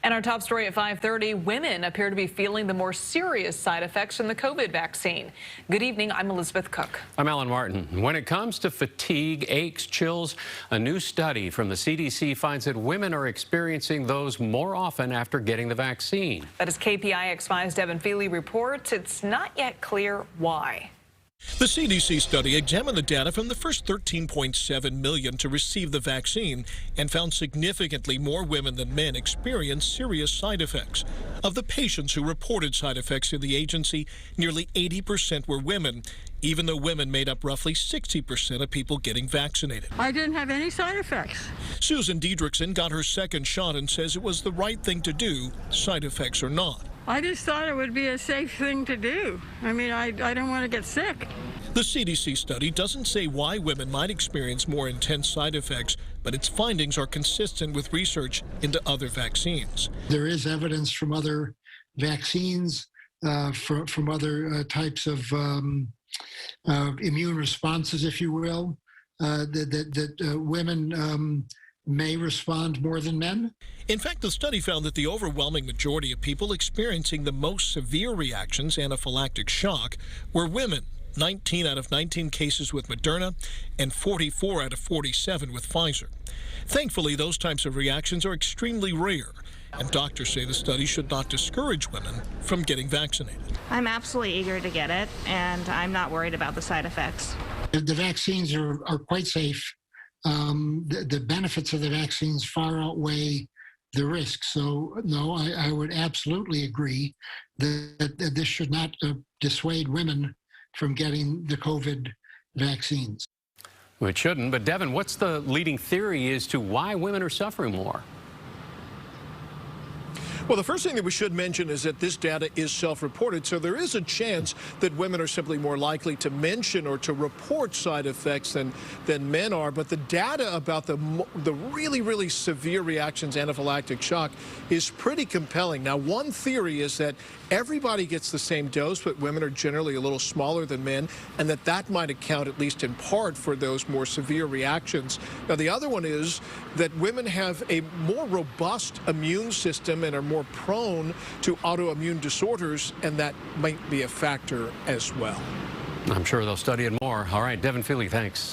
And our top story at 5:30, women appear to be feeling the more serious side effects from the COVID vaccine. Good evening, I'm Elizabeth Cook. I'm Alan Martin. When it comes to fatigue, aches, chills, a new study from the CDC finds that women are experiencing those more often after getting the vaccine. That is KPIX5's Devin Fehely reports. It's not yet clear why. The CDC study examined the data from the first 13.7 million to receive the vaccine and found significantly more women than men experienced serious side effects. Of the patients who reported side effects to the agency, nearly 80% were women, even though women made up roughly 60% of people getting vaccinated. I didn't have any side effects. Susan Diedrichson got her second shot and says it was the right thing to do, side effects or not. I just thought it would be a safe thing to do. I mean, I don't want to get sick. The CDC study doesn't say why women might experience more intense side effects, but its findings are consistent with research into other vaccines. There is evidence from other vaccines, from other types of immune responses, if you will, that women may respond more than men. In fact, the study found that the overwhelming majority of people experiencing the most severe reactions, anaphylactic shock, were women. 19 out of 19 cases with Moderna and 44 out of 47 with Pfizer. Thankfully, those types of reactions are extremely rare, and doctors say the study should not discourage women from getting vaccinated. I'm absolutely eager to get it, and I'm not worried about the side effects. The vaccines are quite safe. The benefits of the vaccines far outweigh the risks. So, no, I would absolutely agree that this should not dissuade women from getting the COVID vaccines. Well, it shouldn't, but Devin, what's the leading theory as to why women are suffering more? Well, the first thing that we should mention is that this data is self-reported, so there is a chance that women are simply more likely to mention or to report side effects than men are. But the data about the really, really severe reactions, anaphylactic shock, is pretty compelling. Now, one theory is that everybody gets the same dose, but women are generally a little smaller than men, and that might account, at least in part, for those more severe reactions. Now, the other one is that women have a more robust immune system and are more prone to autoimmune disorders, and that might be a factor as well. I'm sure they'll study it more. All right, Devin Fehely, thanks.